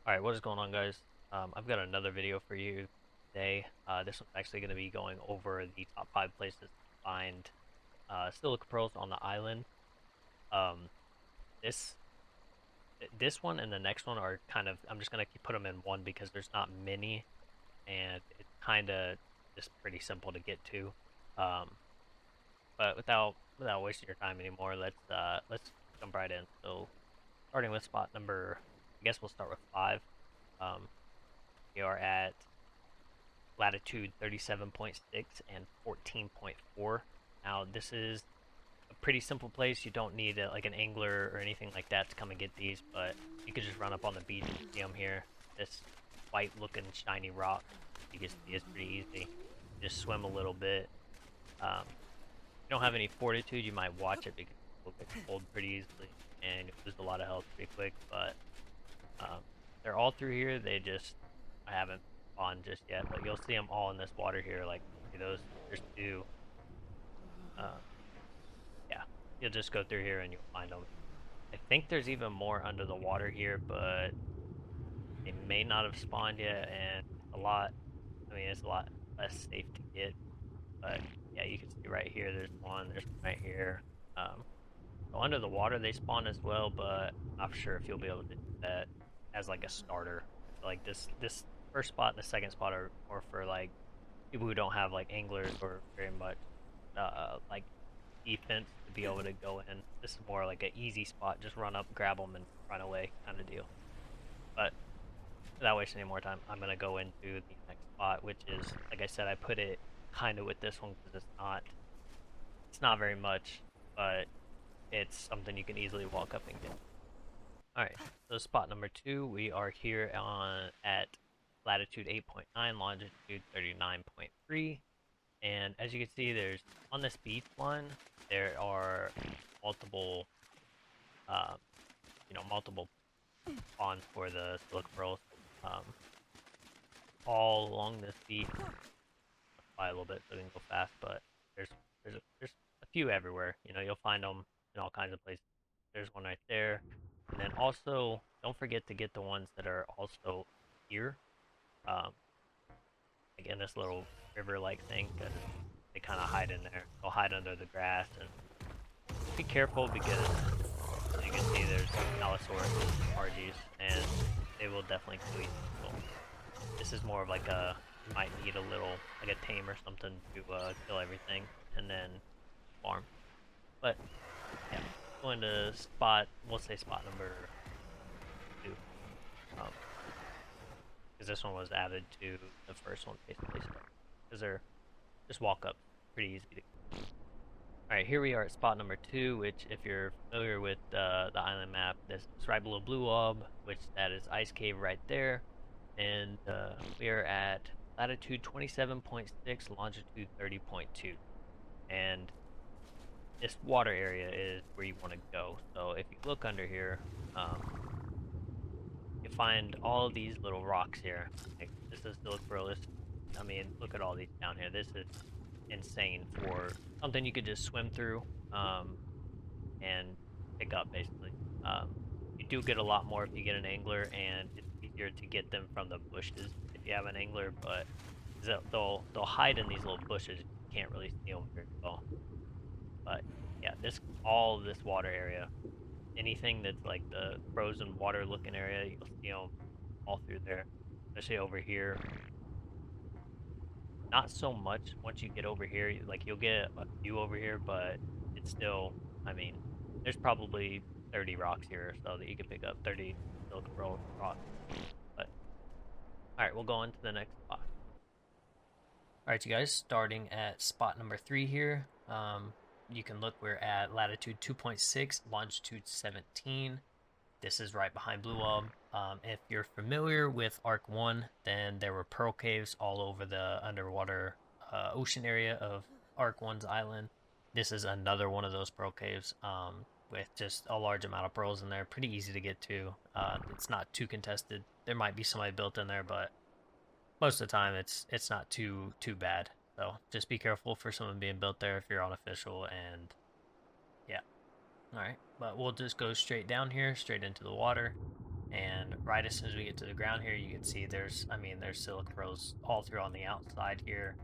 Alright, what is going on, guys? I've got another video for you today. This one's actually going to be going over the top 5 places to find silica pearls on the island. Um, this this one and the next one are kind of, I'm just going to put them in one because there's not many, and it's kind of just pretty simple to get to. Um, but without wasting your time anymore, let's jump right in. So, starting with spot number, I guess we'll start with 5. Um, we are at latitude 37.6 and 14.4. Now, this is a pretty simple place. You don't need like an angler or anything like that to come and get these, but you could just run up on the beach and see them here. This white looking shiny rock, you can see it's pretty easy. Just swim a little bit. If you don't have any fortitude, you might watch it because it will get cold pretty easily and you lose a lot of health pretty quick, but um, they're all through here. I haven't spawned just yet, but you'll see them all in this water here. Like, see those, there's two. Uh, yeah, you'll just go through here and you'll find them. I think there's even more under the water here, but they may not have spawned yet, and a lot, I mean, it's a lot less safe to get. But yeah, you can see right here, there's one right here. Um, so under the water they spawn as well, but I'm not sure if you'll be able to do that as like a starter. Like this first spot and the second spot are more for like people who don't have like anglers or very much like defense to be able to go in. This is more like an easy spot. Just run up, grab them, and run away kind of deal. But without wasting any more time, I'm gonna go into the next spot, which is, like I said, I put it kind of with this one because it's not very much, but it's something you can easily walk up and get. All right, so spot number 2, we are here on at latitude 8.9, longitude 39.3, and as you can see, there's on this beach one, there are multiple, um, multiple ponds for the silica pearls, um, all along this beach. Fly a little bit so we can go fast, but there's a few everywhere. You'll find them in all kinds of places. There's one right there, and then also don't forget to get the ones that are also here, um, like in this little river-like thing, because they kind of hide in there. They'll hide under the grass, and be careful because as you can see, there's Allosaurus and Argies, and they will definitely kill you. So this is more of like you might need a little, like a tame or something to kill everything, and then farm. But yeah, going to we'll say spot number 2, because this one was added to the first one basically, because they're just walk up, pretty easy to. All right, here we are at spot number 2, which if you're familiar with the island map, this is right below Blue Orb, which that is Ice Cave right there, and we are at latitude 27.6, longitude 30.2, and this water area is where you want to go. So if you look under here, you find all these little rocks here. Like, this is Silica Pearl. I mean, look at all these down here. This is insane for something you could just swim through and pick up, basically. Um, you do get a lot more if you get an angler, and it's easier to get them from the bushes if you have an angler, but they'll hide in these little bushes. You can't really see them very well. But yeah, all of this water area, anything that's like the frozen water looking area, you'll see them all through there, especially over here. Not so much once you get over here, like you'll get a few over here, but it's still, I mean, there's probably 30 rocks here or so that you can pick up, 30 silica pearl rocks. But all right, we'll go on to the next spot. All right, you guys, starting at spot number 3 here. You can look, we're at latitude 2.6, longitude 17. This is right behind Blue Orb. If you're familiar with Arc 1, then there were pearl caves all over the underwater ocean area of Arc 1's island. This is another one of those pearl caves with just a large amount of pearls in there. Pretty easy to get to. It's not too contested. There might be somebody built in there, but most of the time it's not too bad. So just be careful for someone being built there if you're unofficial, and yeah. All right, but we'll just go straight down here, straight into the water, And right as soon as we get to the ground here, you can see there's silica pearls all through on the outside here.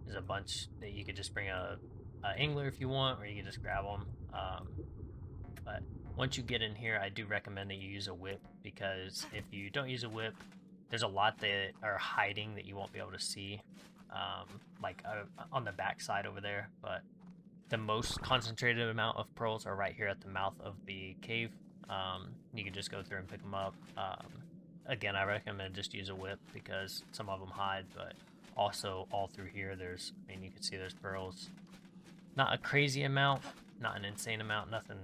There's a bunch that you could just bring a angler if you want, or you can just grab them. But once you get in here, I do recommend that you use a whip, because if you don't use a whip, there's a lot that are hiding that you won't be able to see, like on the back side over there. But the most concentrated amount of pearls are right here at the mouth of the cave. You can just go through and pick them up. Again, I recommend just use a whip because some of them hide, but also all through here, you can see there's pearls. Not a crazy amount, not an insane amount, nothing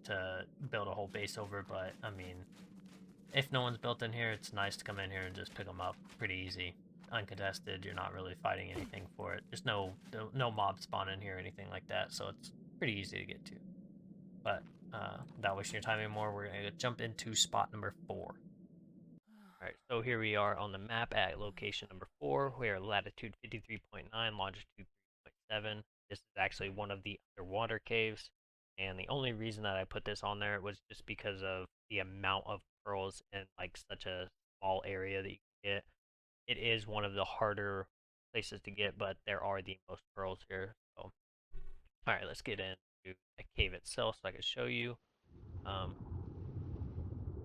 to build a whole base over, but I mean, if no one's built in here, it's nice to come in here and just pick them up pretty easy. Uncontested, you're not really fighting anything for it. There's no mob spawn in here or anything like that, so it's pretty easy to get to. But without wasting your time anymore, we're going to jump into spot number 4. Alright, so here we are on the map at location number 4. We are latitude 53.9, longitude 3.7. This is actually one of the underwater caves, and the only reason that I put this on there was just because of the amount of pearls in like such a small area that you can get. It is one of the harder places to get, but there are the most pearls here. So, alright, let's get into the cave itself so I can show you. Um,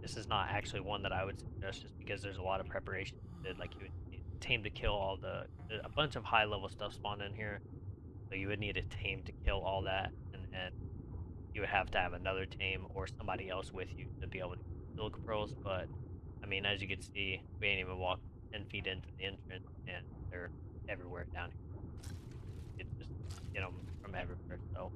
this is not actually one that I would suggest just because there's a lot of preparation needed. Like you would need a tame to kill a bunch of high level stuff spawned in here. So you would need a tame to kill all that, and then you would have to have another tame or somebody else with you to be able to get silica pearls. But I mean, as you can see, we ain't even walked 10 feet into the entrance, and they're everywhere down here. You just get them from everywhere. So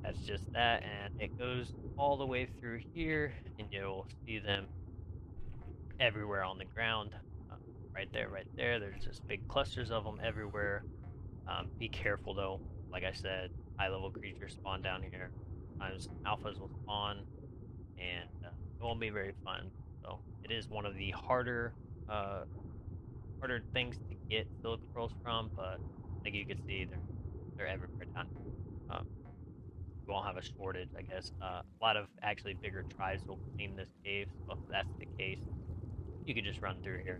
that's just that, and it goes all the way through here, and you'll see them everywhere on the ground. Uh, right there, right there. There's just big clusters of them everywhere. Be careful though. Like I said, high level creatures spawn down here. Sometimes alphas will spawn, and it won't be very fun. So it is one of the uh, harder things to get silica pearls from. But like you can see, they're everywhere down here. You won't have a shortage, I guess. A lot of actually bigger tribes will claim this cave. So if that's the case, you could just run through here.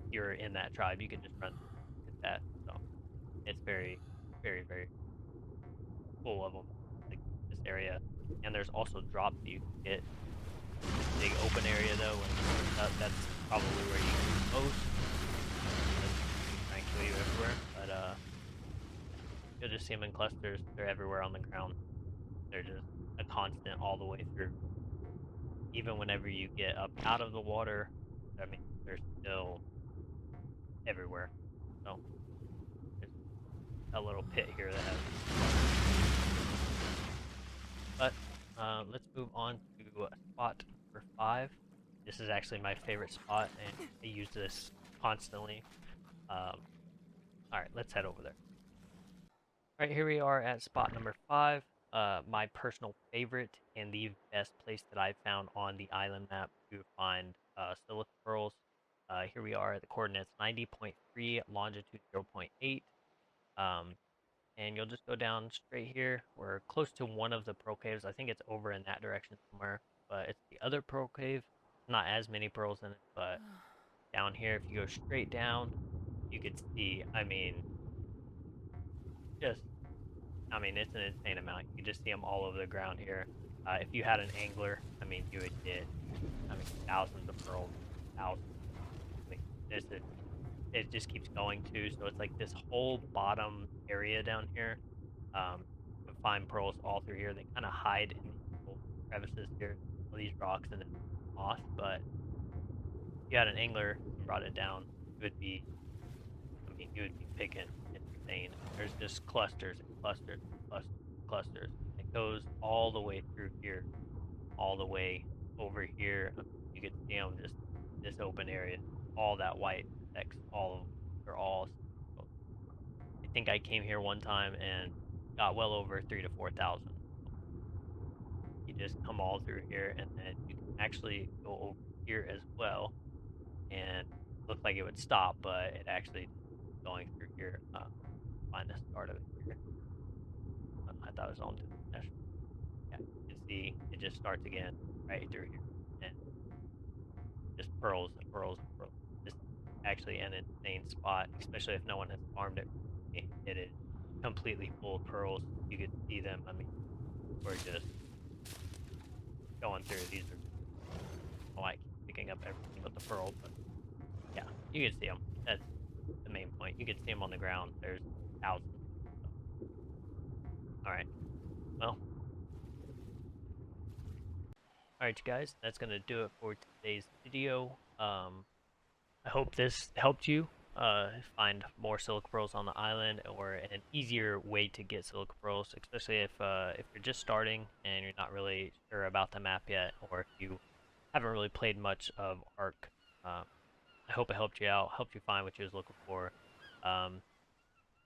If you're in that tribe, you can just run through that. So it's very, very, very full of them, like this area. And there's also drops that you can get. This big open area though, and that's probably where you get the most. Try and kill you everywhere, but you'll just see them in clusters. They're everywhere on the ground. They're just a constant all the way through. Even whenever you get up out of the water, I mean, they're still everywhere. So there's a little pit here that has. But let's move on to spot number 5. This is actually my favorite spot, and I use this constantly. Um, all right, let's head over there. All right, here we are at spot number 5. My personal favorite and the best place that I've found on the island map to find silica pearls. Here we are at the coordinates 90.3, longitude 0.8. Um, and you'll just go down straight here. We're close to one of the pearl caves. I think it's over in that direction somewhere, but it's the other pearl cave. Not as many pearls in it, but down here, if you go straight down, you could see, just, it's an insane amount. You can just see them all over the ground here. If you had an angler, you would get, thousands of pearls, thousands. I mean, this is, it just keeps going too. So it's like this whole bottom area down here. You can find pearls all through here. They kind of hide in these little crevices here, all these rocks and then moss. But if you had an angler and brought it down, it would be, you would be picking insane. There's just clusters and clusters and clusters and clusters. It goes all the way through here, all the way over here. You can see them just this open area, all that white text, all of them. They're all. I think I came here one time and got well over 3 to 4 thousand. You just come all through here, and then you can actually go over here as well, and looked like it would stop, but it actually going through here. Find the start of it here. I thought it was on to the national. Yeah, you can see it just starts again right through here. pearls and pearls and pearls. It's actually an insane spot, especially if no one has farmed it. It is completely full of pearls. You could see them. I mean, we're just going through. These are like picking up everything but the pearl, but yeah, you can see them. That's the main point. You can see them on the ground. There's thousands. So, all right. Well, all right, you guys. That's gonna do it for today's video. I hope this helped you find more silica pearls on the island, or an easier way to get silica pearls, especially if you're just starting and you're not really sure about the map yet, or if you haven't really played much of Ark. Um, I hope it helped you out, helped you find what you was looking for. Um,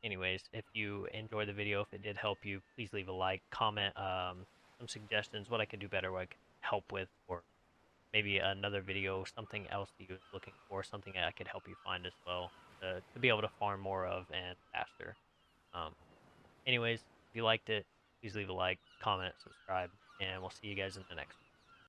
Anyways, if you enjoyed the video, if it did help you, please leave a like, comment some suggestions, what I could do better, what I could help with, or maybe another video, something else that you was looking for, something that I could help you find as well, to be able to farm more of and faster. Um, Anyways, if you liked it, please leave a like, comment, subscribe, and we'll see you guys in the next one.